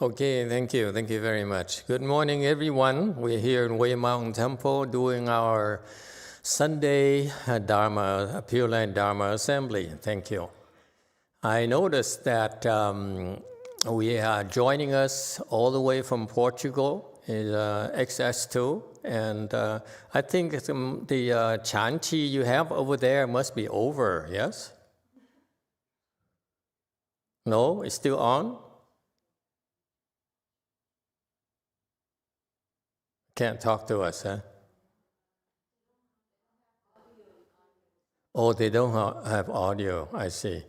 Okay, thank you. Thank you very much. Good morning, everyone. We're here in Way Mountain Temple doing our Sunday Dharma, Pureland Dharma Assembly. Thank you. I noticed that we are joining us all the way from Portugal, is XS2, and I think the Chanchi you have over there must be over, yes? No, it's still on? Can't talk to us, huh? Oh, they don't have audio, I see.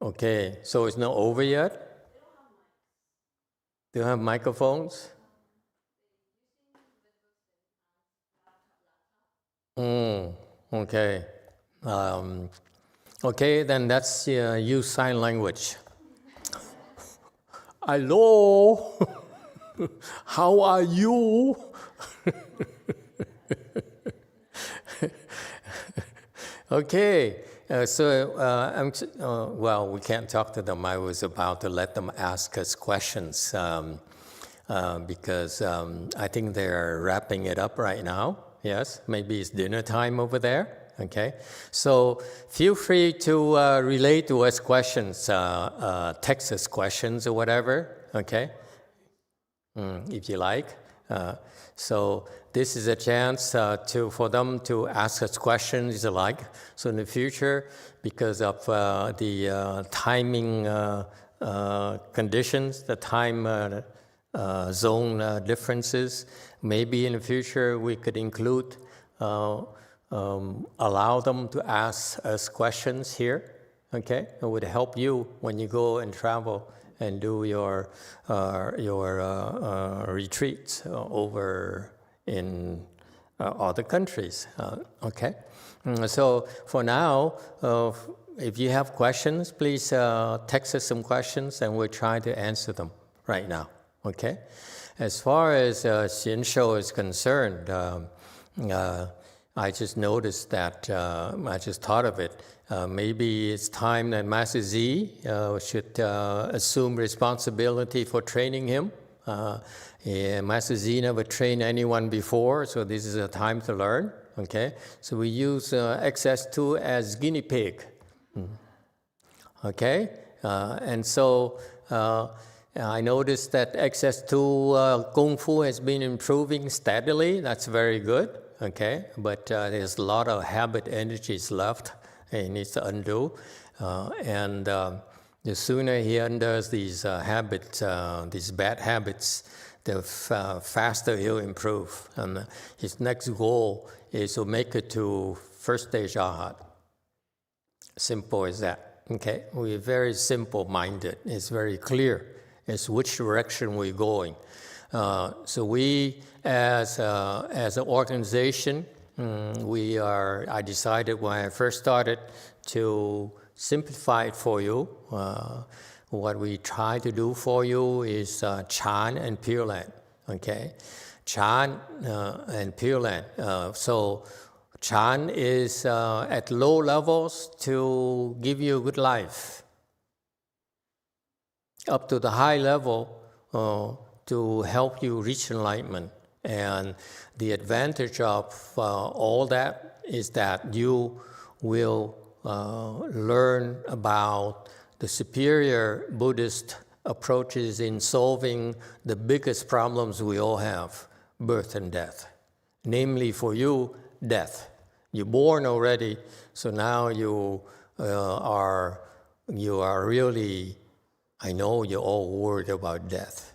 Okay, so it's not over yet? They don't have microphones? Okay. Okay, then that's use sign language. Hello? How are you? Okay, well, we can't talk to them. I was about to let them ask us questions because I think they're wrapping it up right now. Yes, maybe it's dinner time over there. Okay, so feel free to relate to us questions, text us questions or whatever. Okay. If you like. So this is a chance for them to ask us questions if you like. So in the future, because of the timing conditions, the time zone differences, maybe in the future we could include, allow them to ask us questions here. Okay, it would help you when you go and travel and do your retreats over in other countries. Okay, so for now, if you have questions, please text us some questions, and we'll try to answer them right now. Okay, as far as Xianshou is concerned, I just noticed that I just thought of it. Maybe it's time that Master Z should assume responsibility for training him. Master Z never trained anyone before, so this is a time to learn. Okay, so we use XS2 as guinea pig. Okay, and so I noticed that XS2 Kung Fu has been improving steadily. That's very good. Okay, but there's a lot of habit energies left. He needs to undo, and the sooner he undoes these habits, these bad habits, the faster he'll improve. And his next goal is to make it to first stage Arhat. Simple as that. Okay, we're very simple-minded. It's very clear. It's which direction we're going. So we, as an organization, I decided when I first started to simplify it for you. What we try to do for you is Chan and Pureland. Okay, Chan and Pureland. So Chan is at low levels to give you a good life. Up to the high level to help you reach enlightenment. And the advantage of all that is that you will learn about the superior Buddhist approaches in solving the biggest problems we all have, birth and death. Namely for you, death. You're born already, so now you are really, I know you're all worried about death.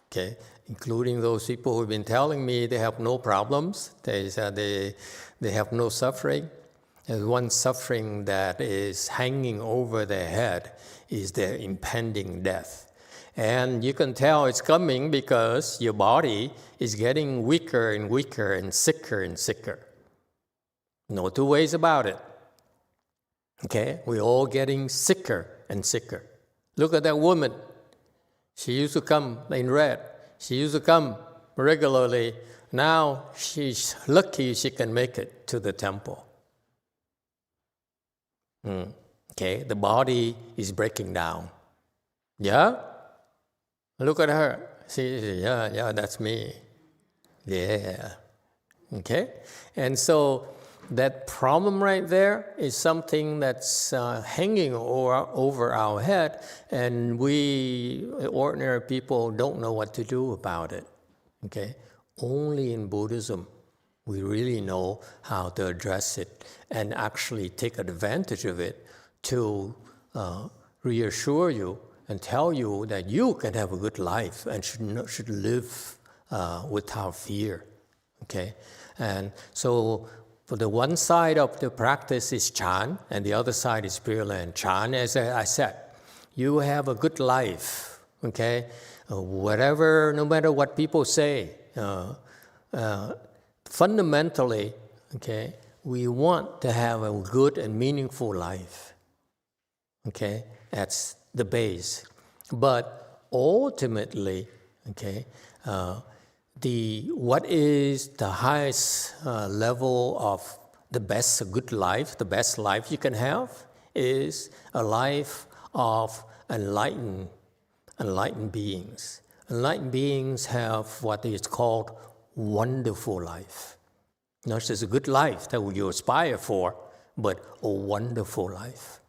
Okay, including those people who've been telling me they have no problems, they have no suffering. And one suffering that is hanging over their head is their impending death. And you can tell it's coming because your body is getting weaker and weaker and sicker and sicker. No two ways about it. Okay, we're all getting sicker and sicker. Look at that woman. She used to come in red. She used to come regularly. Now she's lucky she can make it to the temple. Okay, the body is breaking down. Yeah? Look at her. See, yeah, that's me. Yeah. Okay? And so that problem right there is something that's hanging over our head, and we ordinary people don't know what to do about it. Okay? Only in Buddhism we really know how to address it and actually take advantage of it to reassure you and tell you that you can have a good life and should live without fear. Okay? And so for the one side of the practice is Chan, and the other side is Pureland. Chan, as I said, you have a good life. Okay? No matter what people say, fundamentally, okay, we want to have a good and meaningful life. Okay? That's the base. But ultimately, okay, what is the highest level of the best good life, the best life you can have, is a life of enlightened beings. Enlightened beings have what is called wonderful life. Not just a good life that you aspire for, but a wonderful life.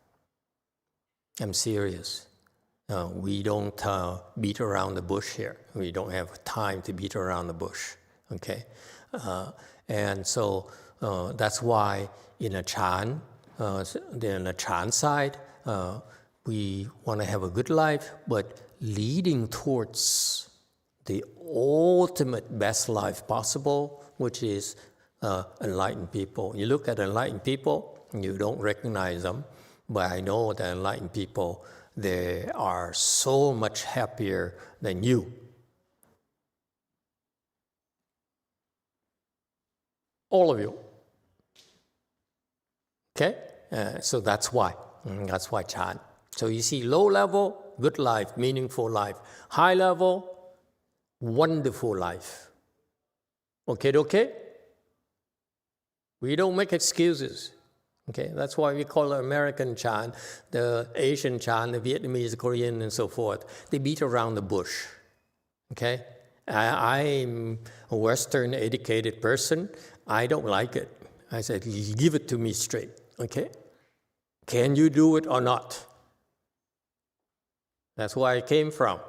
I'm serious. We don't beat around the bush here. We don't have time to beat around the bush, okay? And so that's why in a Chan side, we want to have a good life, but leading towards the ultimate best life possible, which is enlightened people. You look at enlightened people, you don't recognize them, but I know that enlightened people, they are so much happier than you. All of you. Okay? So that's why. That's why Chan. So you see, low level, good life, meaningful life. High level, wonderful life. Okay? We don't make excuses. Okay, that's why we call it American Chan, the Asian Chan, the Vietnamese, the Korean, and so forth. They beat around the bush. Okay, I'm a Western educated person. I don't like it. I said, give it to me straight. Okay, can you do it or not? That's where I came from.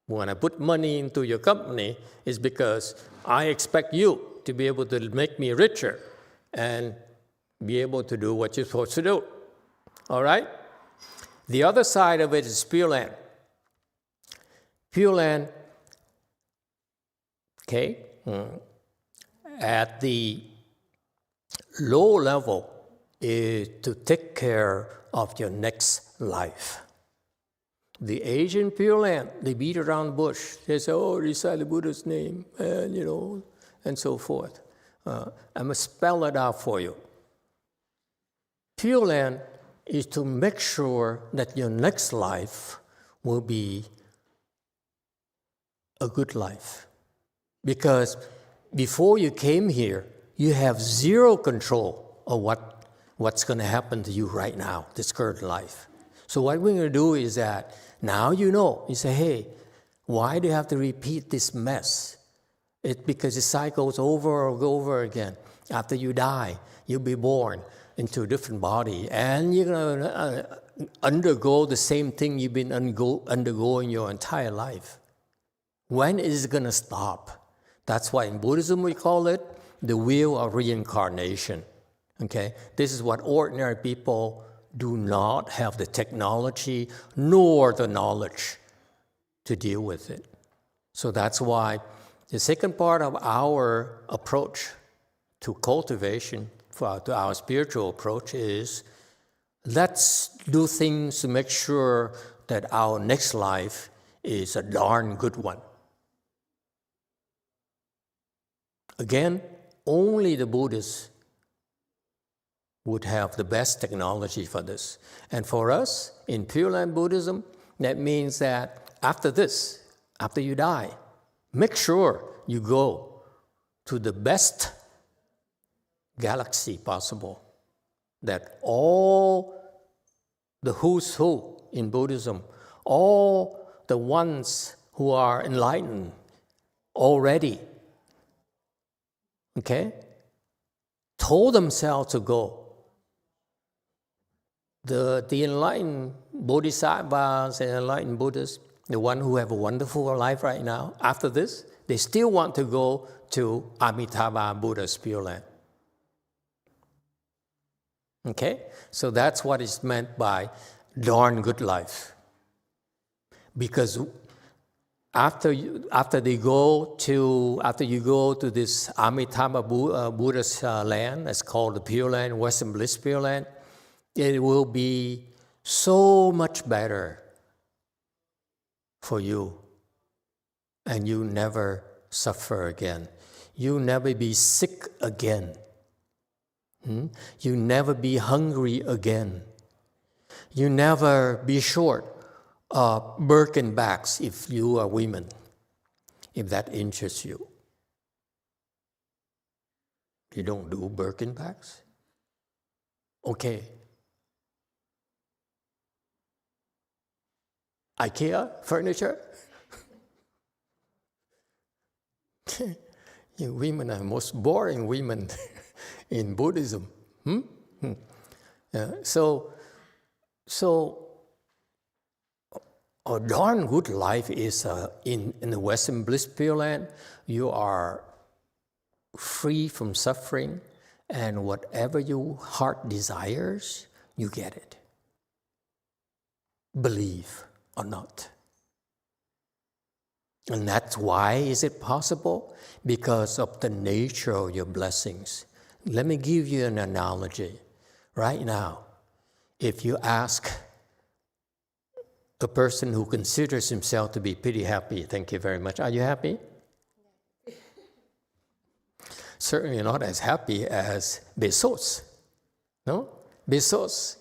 When I put money into your company, it's because I expect you to be able to make me richer and be able to do what you're supposed to do. All right? The other side of it is Pureland. Pureland, okay, at the low level is to take care of your next life. The Asian Pureland, they beat around the bush. They say, oh, recite the Buddha's name, and and so forth. I'm going to spell it out for you. Pureland is to make sure that your next life will be a good life. Because before you came here, you have zero control of what's going to happen to you right now, this current life. So what we're going to do is that now you know. You say, hey, why do you have to repeat this mess? It's because it cycles over and over again. After you die, you'll be born into a different body, and you're going to undergo the same thing you've been undergoing your entire life. When is it going to stop? That's why in Buddhism we call it the wheel of reincarnation. Okay? This is what ordinary people do not have the technology nor the knowledge to deal with it. So that's why the second part of our approach to cultivation, to our spiritual approach, is let's do things to make sure that our next life is a darn good one. Again, only the Buddhists would have the best technology for this. And for us, in Pureland Buddhism, that means that after this, after you die, make sure you go to the best galaxy possible, that all the who's who in Buddhism, all the ones who are enlightened already, okay, told themselves to go. The enlightened Bodhisattvas and enlightened Buddhas, the one who have a wonderful life right now, after this, they still want to go to Amitabha Buddha's Pure Land. Okay? So that's what is meant by darn good life. Because after you go to this Amitabha Buddha's land, that's called the Pure Land, Western Bliss Pure Land, it will be so much better for you, and you never suffer again. You never be sick again. You never be hungry again. You never be short of Birkenbacks if you are women, if that interests you. You don't do Birkenbacks? Okay. IKEA furniture? You women are the most boring women in Buddhism. So a darn good life is in the Western Bliss Pure Land. You are free from suffering, and whatever your heart desires, you get it. Believe or not. And that's why is it possible? Because of the nature of your blessings. Let me give you an analogy. Right now, if you ask a person who considers himself to be pretty happy, thank you very much, are you happy? Certainly not as happy as Bezos. No? Bezos.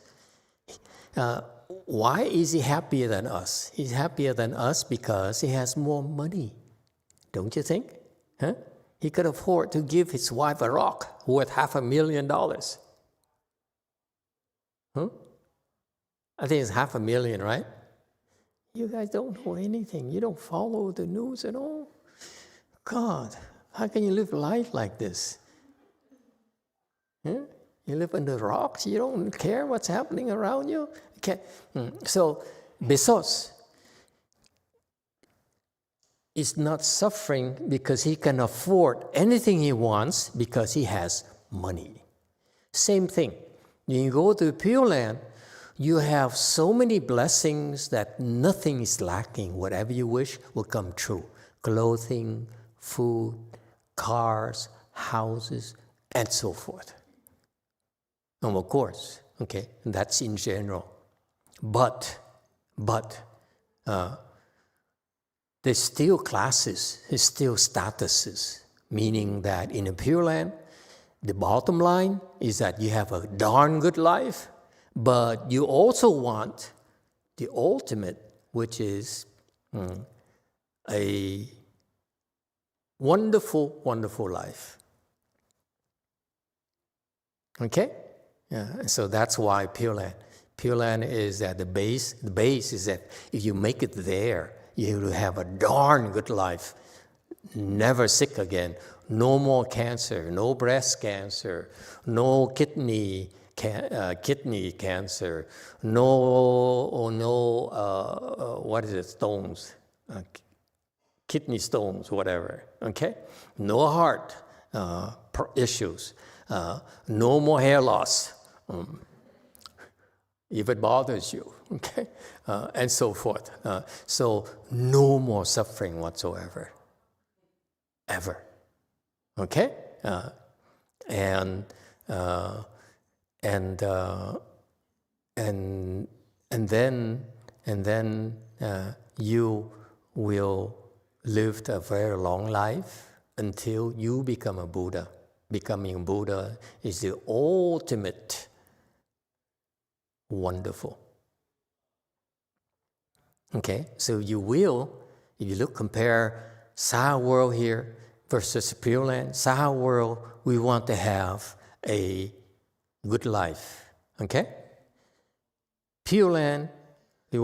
Why is he happier than us? He's happier than us because he has more money. Don't you think? Huh? He could afford to give his wife a rock worth $500,000. Huh? I think it's $500,000, right? You guys don't know anything. You don't follow the news at all. God, how can you live life like this? Huh? You live under rocks. You don't care what's happening around you. Okay. So Bezos is not suffering because he can afford anything he wants because he has money. Same thing. When you go to Pure Land, you have so many blessings that nothing is lacking. Whatever you wish will come true. Clothing, food, cars, houses, and so forth. And of course, okay, that's in general. But there's still classes, there's still statuses, meaning that in a Pure Land, the bottom line is that you have a darn good life, but you also want the ultimate, which is a wonderful, wonderful life. Okay? Yeah, so that's why Pure Land. Pure Land is at the base. The base is that if you make it there, you will have a darn good life. Never sick again. No more cancer. No breast cancer. No kidney cancer. What is it? Stones. Kidney stones, whatever. Okay? No heart issues. No more hair loss. If it bothers you, okay, and so forth. So no more suffering whatsoever, ever, okay, and then you will live a very long life until you become a Buddha. Becoming a Buddha is the ultimate wonderful. Okay, so you will, if you compare Saha world here versus Pure Land, Saha world, we want to have a good life. Okay? Pure Land, we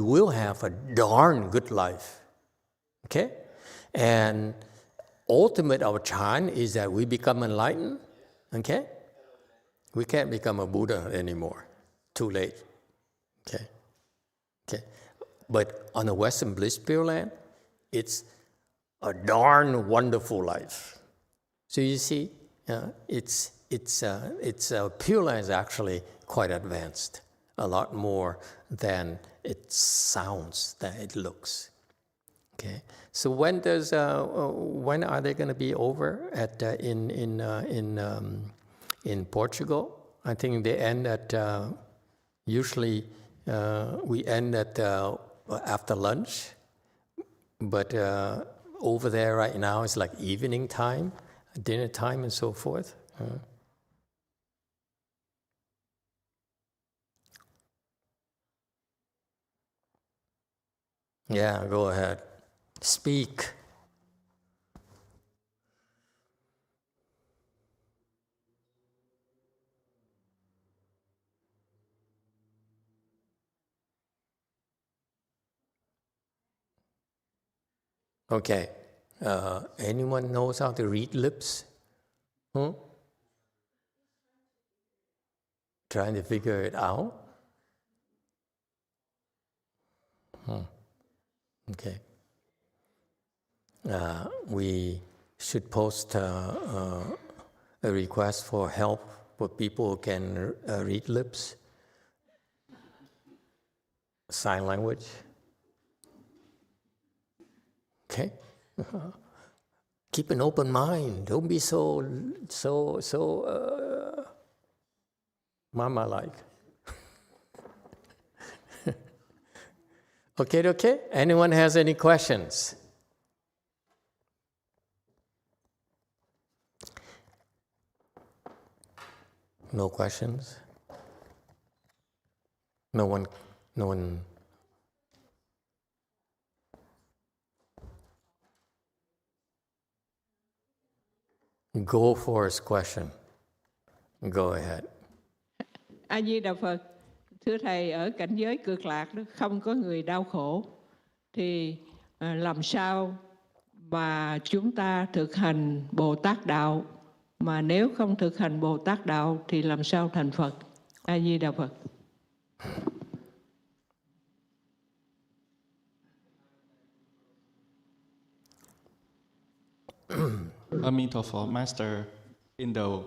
will have a darn good life. Okay? And ultimate our chance is that we become enlightened. Okay? We can't become a Buddha anymore. Too late. Okay? Okay? But on the Western Bliss Pure Land, it's a darn wonderful life. So you see, Pure Land is actually quite advanced, a lot more than it sounds, than it looks. Okay, so when are they going to be over at in Portugal? I think they end at usually we end at after lunch, but over there right now it's like evening time, dinner time, and so forth. Yeah, go ahead. Speak. Okay. Anyone knows how to read lips? Trying to figure it out? Okay. We should post a request for help for people who can read lips, sign language. Okay. Keep an open mind. Don't be so mama-like. Okay. Anyone has any questions? No questions? No one. Go for his question. Go ahead. A Di Đà Phật. Thưa Thầy, ở cảnh giới cực lạc đó không có người đau khổ, thì làm sao mà chúng ta thực hành Bồ Tát Đạo, mà nếu không thực hành Bồ Tát Đạo thì làm sao thành Phật? A Di Đà Phật. Emitofuo, Master, in the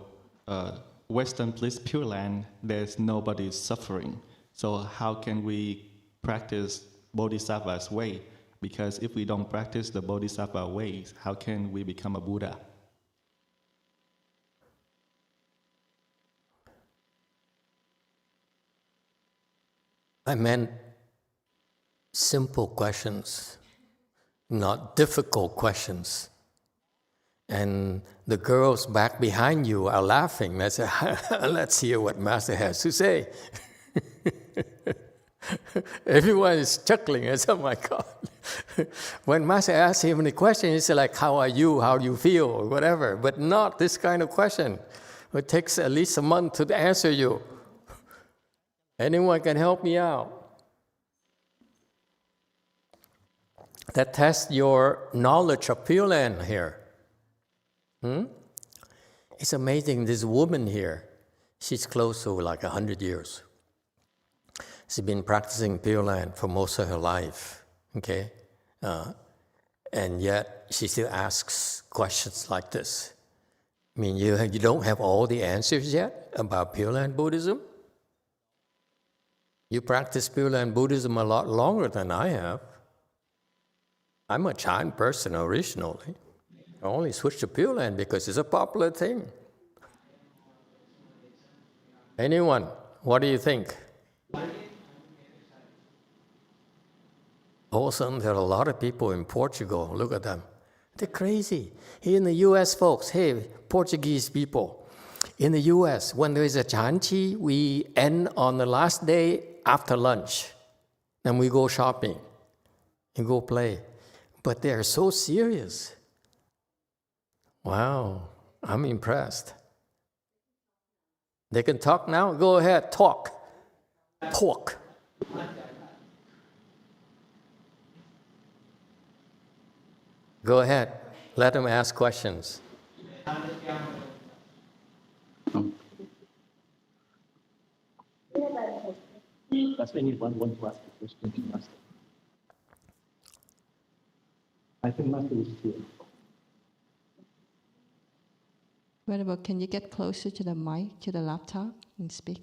Western Bliss Pure Land, there's nobody suffering. So how can we practice Bodhisattva's way? Because if we don't practice the Bodhisattva ways, how can we become a Buddha? I meant simple questions, not difficult questions. And the girls back behind you are laughing. They say, let's hear what Master has to say. Everyone is chuckling. I said, oh my God. When Master asks him the question, it's like, how are you? How do you feel? Or whatever. But not this kind of question. It takes at least a month to answer you. Anyone can help me out. That tests your knowledge of Pure Land here. It's amazing, this woman here, she's close to like 100 years. She's been practicing Pure Land for most of her life, okay? And yet she still asks questions like this. I mean, you don't have all the answers yet about Pure Land Buddhism? You practice Pure Land Buddhism a lot longer than I have. I'm a Chan person originally. I only switched to Pure Land because it's a popular thing. Anyone, what do you think? All of a sudden, there are a lot of people in Portugal. Look at them. They're crazy. Here in the U.S., folks, hey, Portuguese people. In the U.S., when there is a chanchi, we end on the last day after lunch. And we go shopping and go play. But they are so serious. Wow, I'm impressed. They can talk now? Go ahead, talk. Talk. Go ahead. Let them ask questions. Does anyone want to ask a question to Master? I think Master is here. Venerable, can you get closer to the mic, to the laptop, and speak?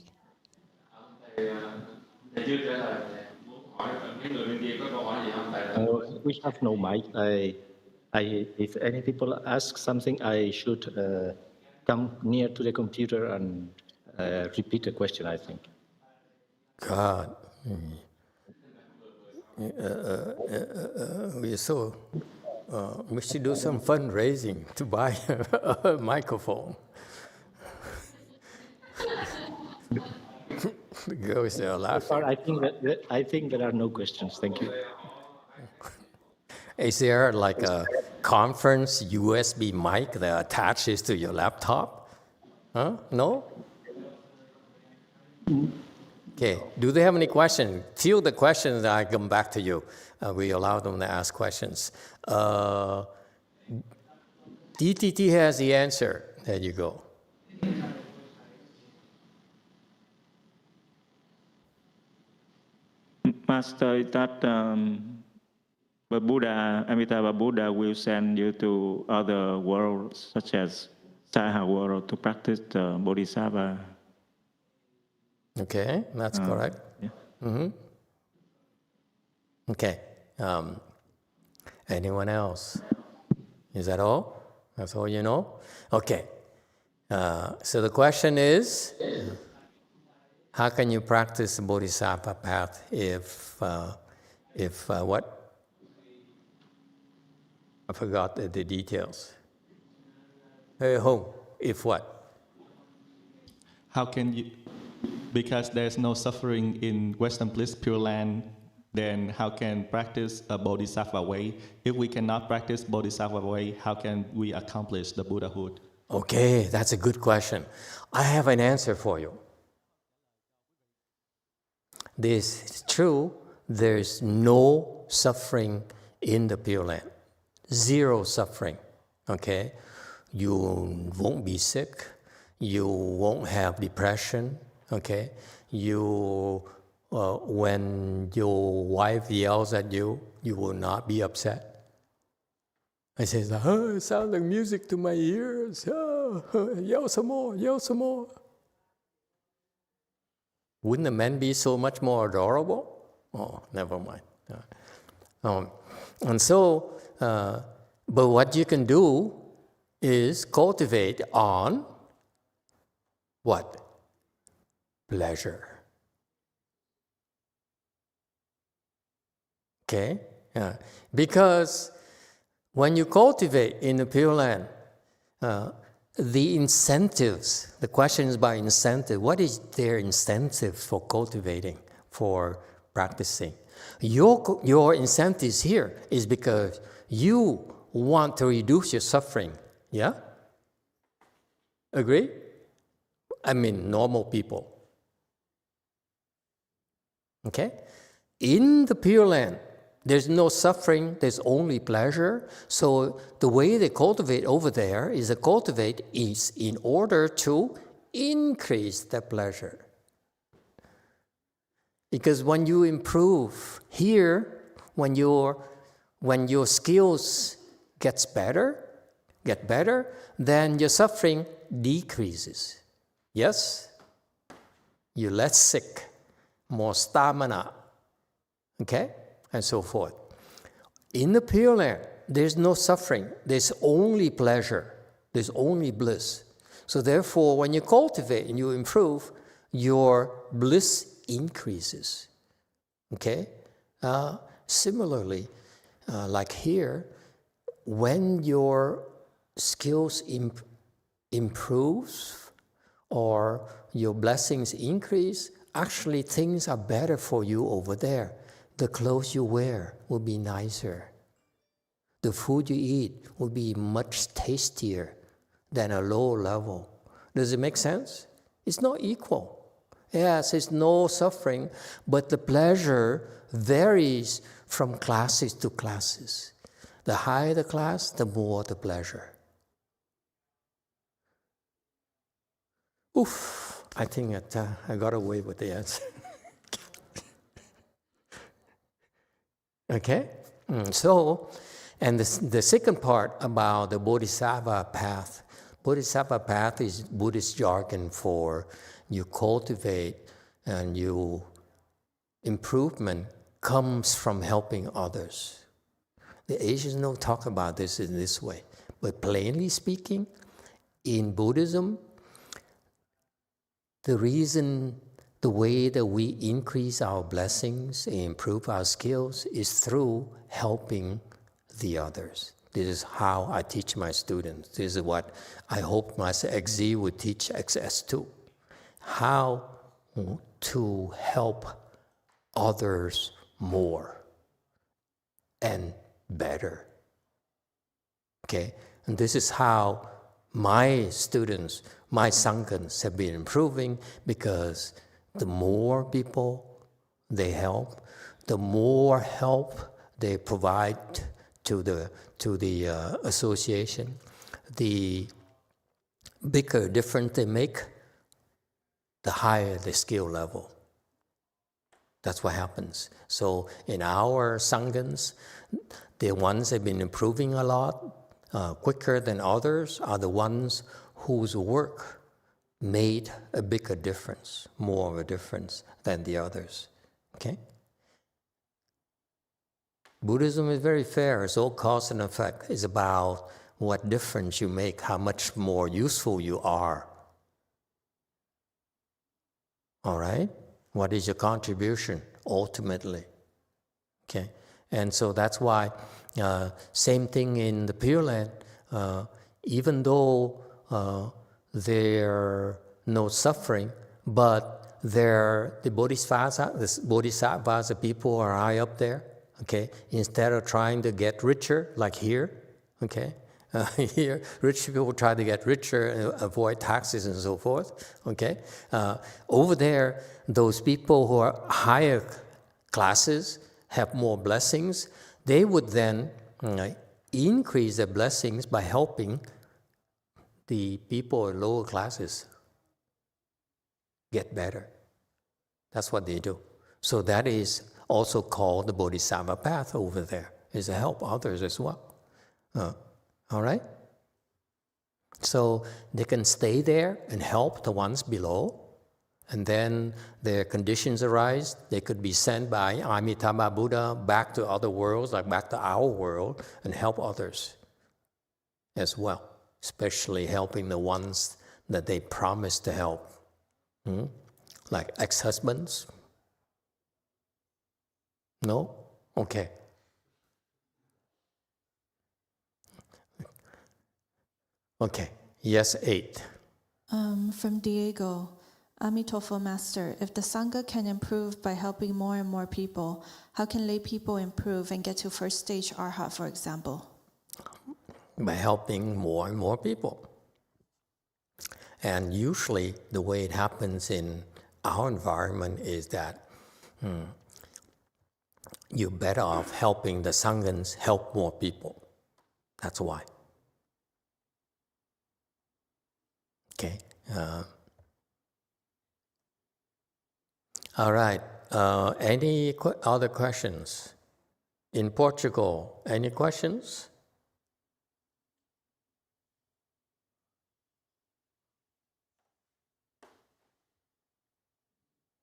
We have no mic. If any people ask something, I should come near to the computer and repeat the question, I think. God. We should do some fundraising to buy a microphone. The girls are laughing. I think there are no questions. Thank you. Is there like a conference USB mic that attaches to your laptop? Huh? No? Okay. Do they have any questions? Till the questions, I come back to you. We allow them to ask questions. DTT has the answer. There you go. Master, that the Buddha, Amitabha Buddha will send you to other worlds, such as Saha world, to practice the Bodhisattva. Okay, that's correct. Yeah. Mm-hmm. Okay. Anyone else? Is that all? That's all you know? Okay. So the question is, how can you practice the Bodhisattva path if what? I forgot the details. If what? How can you, because there's no suffering in Western Bliss Pure Land, then how can practice a Bodhisattva way? If we cannot practice Bodhisattva way, how can we accomplish the Buddhahood? Okay, that's a good question. I have an answer for you. This is true, there's no suffering in the Pure Land. Zero suffering, okay? You won't be sick, you won't have depression, okay? You, when your wife yells at you, you will not be upset. I say, oh, it sounds like music to my ears. Oh, yell some more, yell some more. Wouldn't the men be so much more adorable? Oh, never mind. And so, but what you can do is cultivate on what? Pleasure. Okay? Because when you cultivate in the Pure Land, the incentives, the question is about incentive. What is their incentive for cultivating, for practicing? Your incentives here is because you want to reduce your suffering. Yeah? Agree? I mean, normal people. Okay? In the Pure Land, there's no suffering, there's only pleasure. So the way they cultivate over there is in order to increase the pleasure. Because when you improve here, when your skills get better, then your suffering decreases. Yes? You're less sick, more stamina. Okay? And so forth. In the Pure Land, there's no suffering. There's only pleasure. There's only bliss. So therefore, when you cultivate and you improve, your bliss increases. Okay? Similarly, like here, when your skills improves or your blessings increase, actually things are better for you over there. The clothes you wear will be nicer. The food you eat will be much tastier than a low level. Does it make sense? It's not equal. Yes, it's no suffering, but the pleasure varies from classes to classes. The higher the class, the more the pleasure. Oof, I think that I got away with the answer. Okay? So, and the second part about the Bodhisattva path. Bodhisattva path is Buddhist jargon for you cultivate and you improvement comes from helping others. The Asians don't talk about this in this way. But plainly speaking, in Buddhism, the way that we increase our blessings, improve our skills, is through helping the others. This is how I teach my students. This is what I hope my XZ would teach XS2. How to help others more and better. Okay? And this is how my students, my Sanghas have been improving, because the more people they help, the more help they provide to the association, the bigger difference they make, the higher the skill level. That's what happens. So in our Sanghas, the ones that have been improving a lot, quicker than others, are the ones whose work made a bigger difference, more of a difference than the others. Okay? Buddhism is very fair. It's all cause and effect. It's about what difference you make, how much more useful you are. All right? What is your contribution ultimately? Okay? And so that's why, same thing in the Pureland, even though there's no suffering, but the bodhisattvas, the people are high up there, okay? Instead of trying to get richer, like here, okay? Here, rich people try to get richer and avoid taxes and so forth, okay? Over there, those people who are higher classes have more blessings. They would then increase their blessings by helping the people in lower classes get better. That's what they do. So that is also called the Bodhisattva path over there, is to help others as well. All right? So they can stay there and help the ones below, and then their conditions arise. They could be sent by Amitabha Buddha back to other worlds, like back to our world, and help others as well, especially helping the ones that they promised to help, like ex-husbands. No? Okay. Okay. Yes, 8. From Diego. Emitofuo Master, if the Sangha can improve by helping more and more people, how can lay people improve and get to first stage Arhat, for example? By helping more and more people. And usually the way it happens in our environment is that you're better off helping the Sanghas help more people. That's why. Okay. All right. Any other questions? In Portugal, any questions?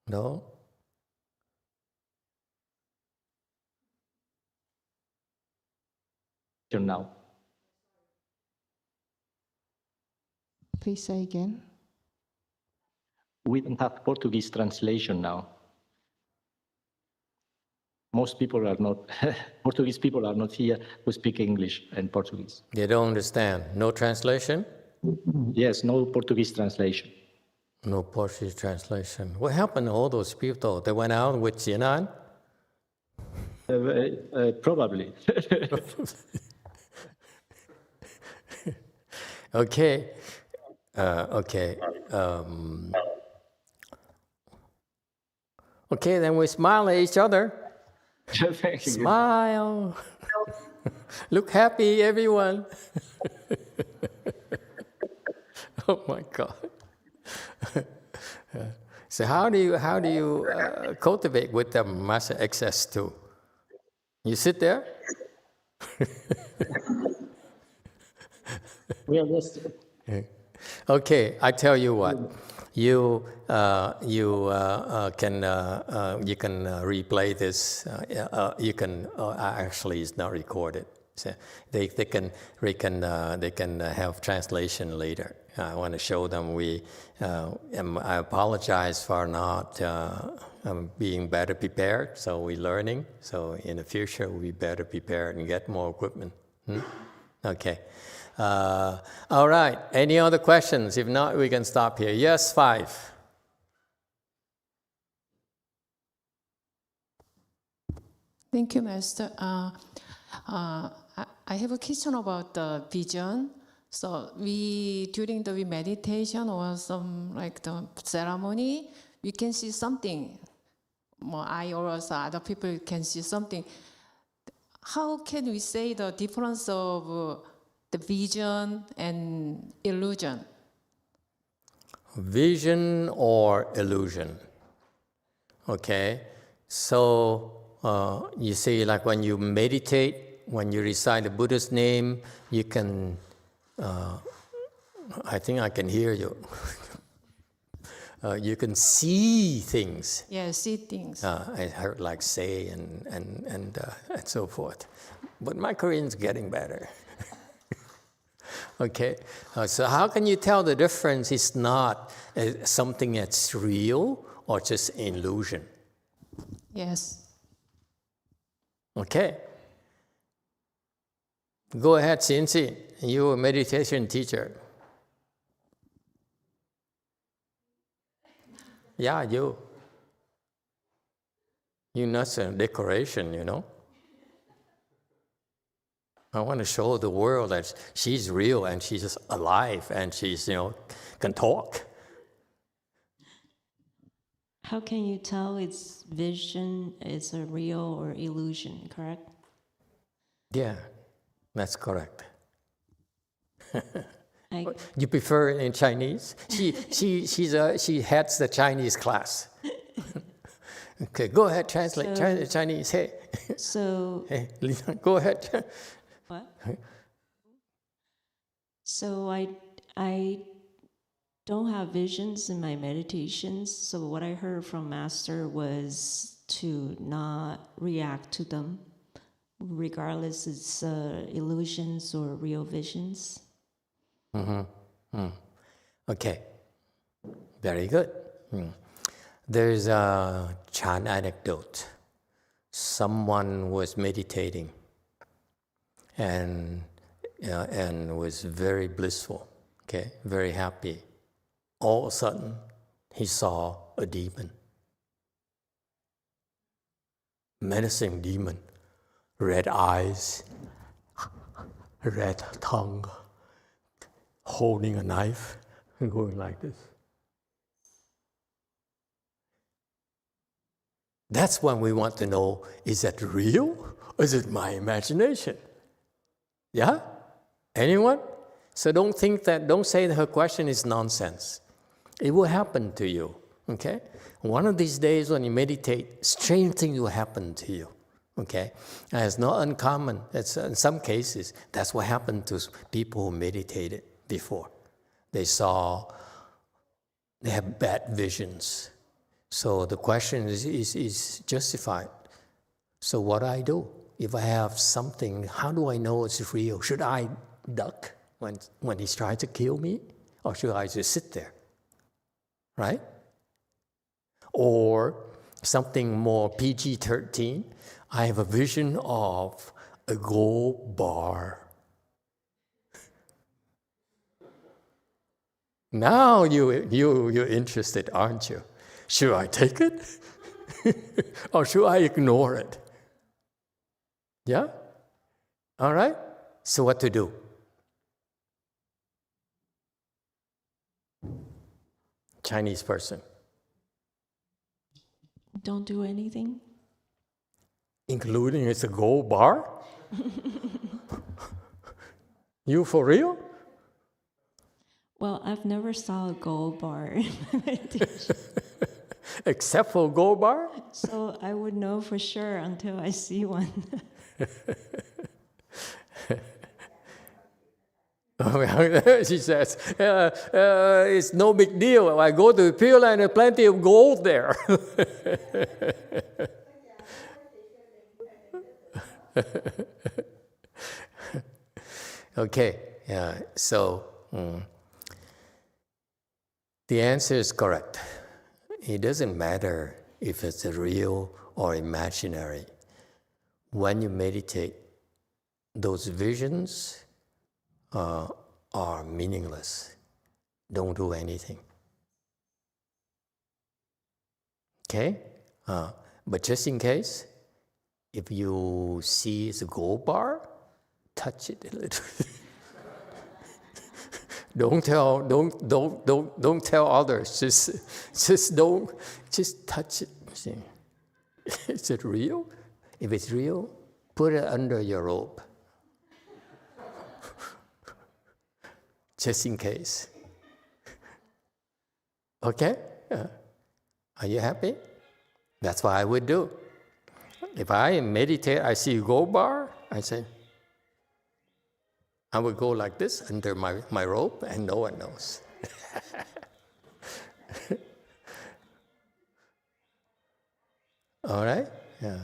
No? Now. Please say again. We don't have Portuguese translation now. Most people are not, Portuguese people are not here who speak English and Portuguese. They don't understand. No translation? Yes, no Portuguese translation. No Portuguese translation. What happened to all those people? They went out with Jinan? Probably. Okay. Okay, then we smile at each other. Thank you. Smile. Look happy, everyone. Oh my God. So how do you cultivate with the Master XS2? You sit there? We are just Okay, I tell you what. You can replay this. You can actually it's not recorded. So they can have translation later. I want to show them. I apologize for not being better prepared. So we're learning. So in the future we better prepare and get more equipment. Okay. All right. Any other questions? If not, we can stop here. Yes, 5. Thank you, Master. I have a question about the vision. So during the meditation or some like the ceremony, we can see something. I or also other people can see something. How can we say the difference of the vision and illusion? Vision or illusion. Okay. So you see, like when you meditate, when you recite the Buddha's name, you can, I think I can hear you. You can see things. Yeah, see things. I heard like say and so forth. But my Korean's getting better. Okay, so how can you tell the difference is not something that's real or just illusion? Yes. Okay. Go ahead, Cincy. You're a meditation teacher. Yeah, you. You're not a decoration, you know. I want to show the world that she's real and she's alive and she's, can talk. How can you tell its vision is a real or illusion, correct? Yeah, that's correct. You prefer it in Chinese? She heads the Chinese class. Okay, go ahead, translate Chinese. Hey. So. Hey, go ahead. What? So I don't have visions in my meditations. So what I heard from Master was to not react to them, regardless it's illusions or real visions. Okay, very good. There's a Chan anecdote. Someone was meditating and was very blissful, okay, very happy. All of a sudden, he saw a demon, menacing demon, red eyes, red tongue, holding a knife and going like this. That's when we want to know, is that real or is it my imagination? Yeah? Anyone? So don't say that her question is nonsense. It will happen to you, okay? One of these days when you meditate, strange things will happen to you, okay? And it's not uncommon. In some cases, that's what happened to people who meditated before. They have bad visions. So the question is justified. So what do I do? If I have something, how do I know it's real? Should I duck when he's trying to kill me? Or should I just sit there? Right? Or something more PG-13, I have a vision of a gold bar. Now you're interested, aren't you? Should I take it? Or should I ignore it? Yeah? All right? So what to do? Chinese person. Don't do anything? Including it's a gold bar? You for real? Well, I've never saw a gold bar in my meditation. Except for gold bar? So I would know for sure until I see one. She says, it's no big deal. I go to Pureland, there's plenty of gold there. Okay, so the answer is correct. It doesn't matter if it's real or imaginary. When you meditate, those visions are meaningless. Don't do anything. Okay? But just in case, if you see it's a gold bar, touch it a little. Don't tell others. Just touch it. See. Is it real? If it's real, put it under your robe. Just in case. Okay? Are you happy? That's what I would do. If I meditate, I see a gold bar, I say, I would go like this under my robe and no one knows. All right? Yeah.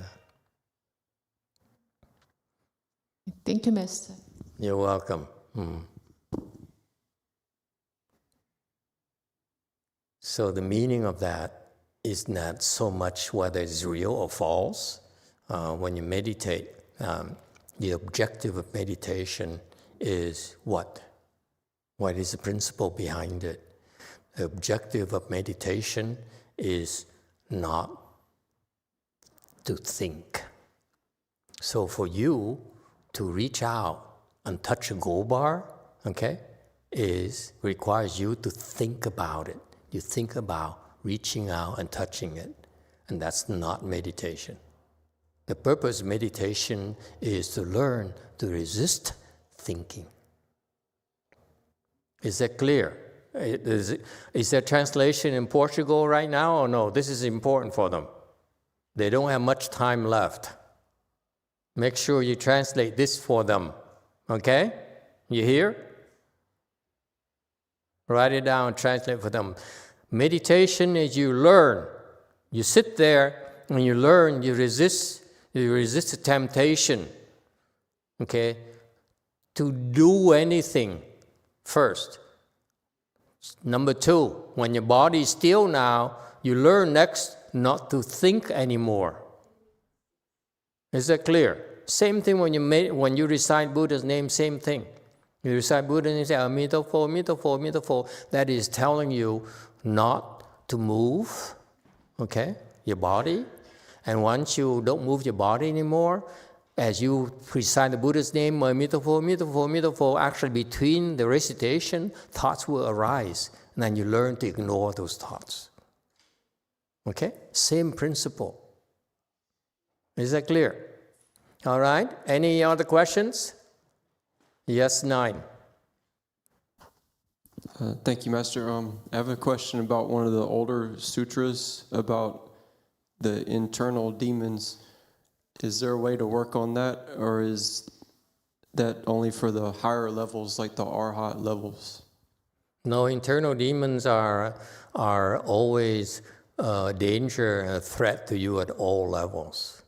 Thank you, Master. You're welcome. So the meaning of that is not so much whether it's real or false. When you meditate, the objective of meditation is what? What is the principle behind it? The objective of meditation is not to think. So for you to reach out and touch a gold bar, okay, requires you to think about it. You think about reaching out and touching it, and that's not meditation. The purpose of meditation is to learn to resist thinking. Is that clear? Is there translation in Portugal right now or no? This is important for them. They don't have much time left. Make sure you translate this for them. Okay? You hear? Write it down, translate for them. Meditation is you learn. You sit there and you learn, you resist the temptation. Okay? To do anything first. Number 2, when your body is still now, you learn next not to think anymore. Is that clear? Same thing when you recite Buddha's name, same thing. You recite Buddha's name, you say Emitofuo, Emitofuo, Emitofuo. That is telling you not to move, okay, your body. And once you don't move your body anymore, as you recite the Buddha's name, Emitofuo, Emitofuo, Emitofuo, actually between the recitation, thoughts will arise. And then you learn to ignore those thoughts. Okay? Same principle. Is that clear? All right. Any other questions? Yes, 9. Thank you, Master. I have a question about one of the older sutras about the internal demons. Is there a way to work on that, or is that only for the higher levels, like the arhat levels? No, internal demons are always a danger and a threat to you at all levels.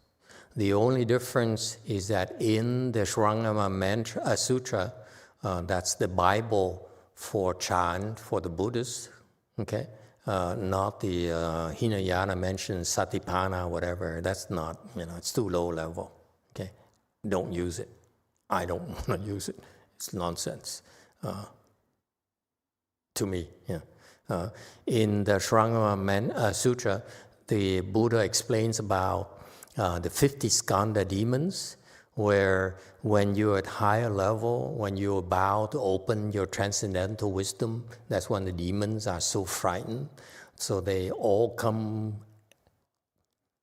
The only difference is that in the Shrangama Sutra, that's the Bible for chant for the Buddhists, okay? Not the Hinayana mentions Satipana, whatever. That's not, it's too low level, okay? Don't use it. I don't want to use it. It's nonsense to me, yeah. In the Shrangama Sutra, the Buddha explains about the 50 skandha demons, where when you're at higher level, when you're about to open your transcendental wisdom, that's when the demons are so frightened. So they all come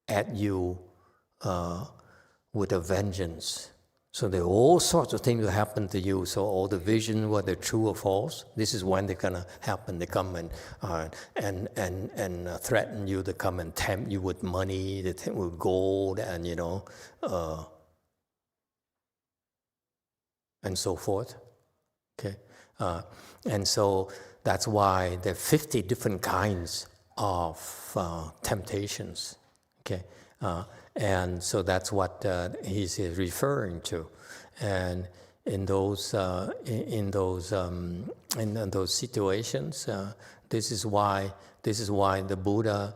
at you with a vengeance. So there are all sorts of things that happen to you. So all the vision, whether true or false, this is when they're gonna happen. They come and threaten you. They come and tempt you with money. They tempt with gold, and and so forth. Okay, and so that's why there are 50 different kinds of temptations. Okay. And so that's what he's referring to, and in those situations, this is why the Buddha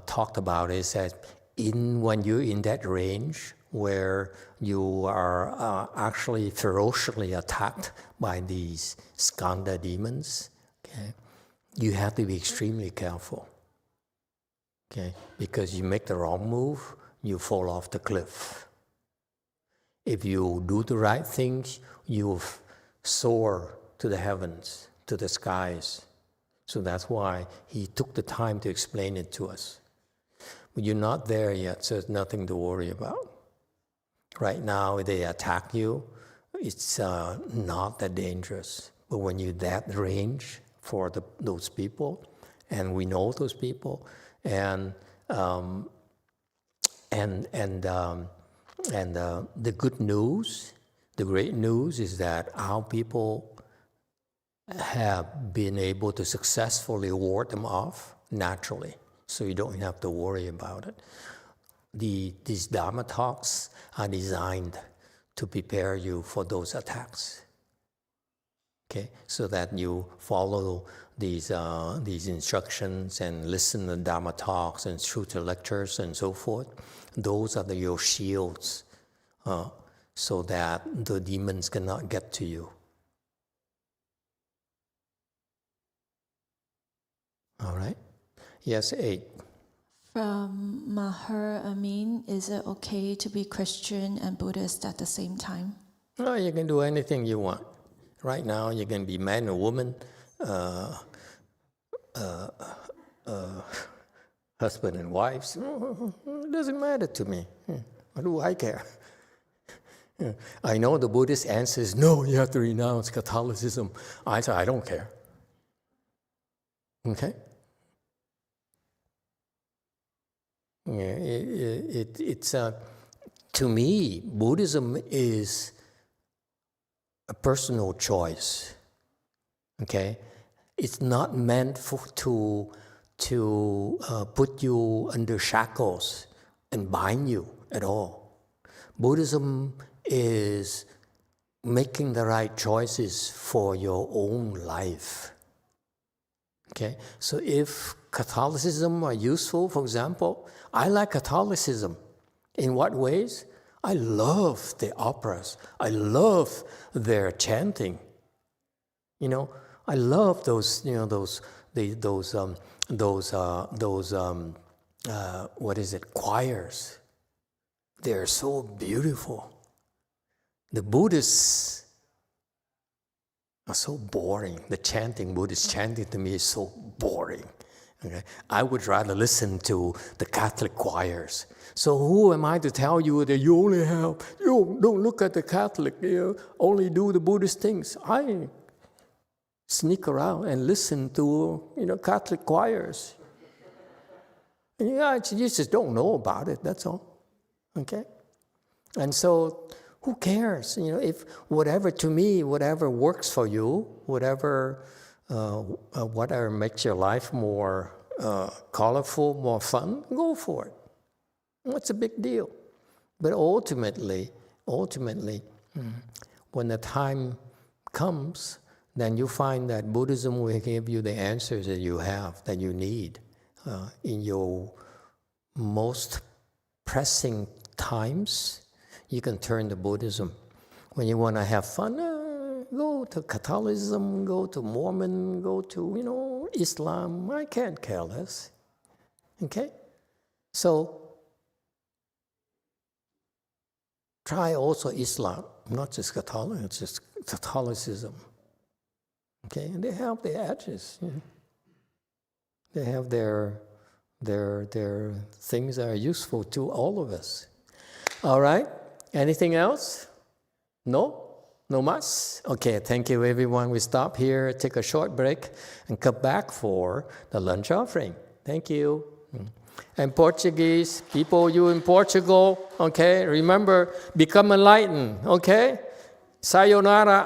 talked about it. He said, when you're in that range where you are actually ferociously attacked by these skandha demons, okay, you have to be extremely careful. Okay, because you make the wrong move, you fall off the cliff. If you do the right things, you soar to the heavens, to the skies. So that's why he took the time to explain it to us. But you're not there yet, so there's nothing to worry about. Right now, if they attack you, it's not that dangerous. But when you're that range for those people, and we know those people, and the good news, the great news is that our people have been able to successfully ward them off naturally, so you don't have to worry about it. These Dharma talks are designed to prepare you for those attacks. Okay, so that you follow these instructions and listen to Dharma talks and truth lectures and so forth. Those are your shields, so that the demons cannot get to you. All right? Yes, 8. From Maher Amin, is it okay to be Christian and Buddhist at the same time? No, you can do anything you want. Right now, you can be man or woman, husband and wives. It doesn't matter to me. What do I care? I know the Buddhist answer is, no, you have to renounce Catholicism. I say, I don't care. Okay? It's to me, Buddhism is a personal choice. Okay? It's not meant to put you under shackles and bind you at all. Buddhism is making the right choices for your own life. Okay? So if Catholicism are useful, for example, I like Catholicism. In what ways? I love the operas. I love their chanting. I love those, choirs. They're so beautiful. The Buddhists are so boring. The Buddhist chanting to me is so boring. Okay? I would rather listen to the Catholic choirs. So who am I to tell you that you don't look at the Catholic, only do the Buddhist things? I sneak around and listen to, Catholic choirs. And you just don't know about it, that's all. Okay? And so who cares? If whatever works for you, whatever makes your life more colorful, more fun, go for it. What's a big deal? But ultimately, when the time comes, then you find that Buddhism will give you the answers that you need in your most pressing times. You can turn to Buddhism. When you want to have fun, go to Catholicism, go to Mormon, go to, Islam. I can't care less. Okay? So, try also Islam, not just Catholicism, it's just Catholicism. Okay? And they have their edges. They have their things that are useful to all of us. All right? Anything else? No? No mas? Okay, thank you everyone. We stop here, take a short break, and come back for the lunch offering. Thank you. And Portuguese, people, you in Portugal, okay, remember, become enlightened, okay? Sayonara,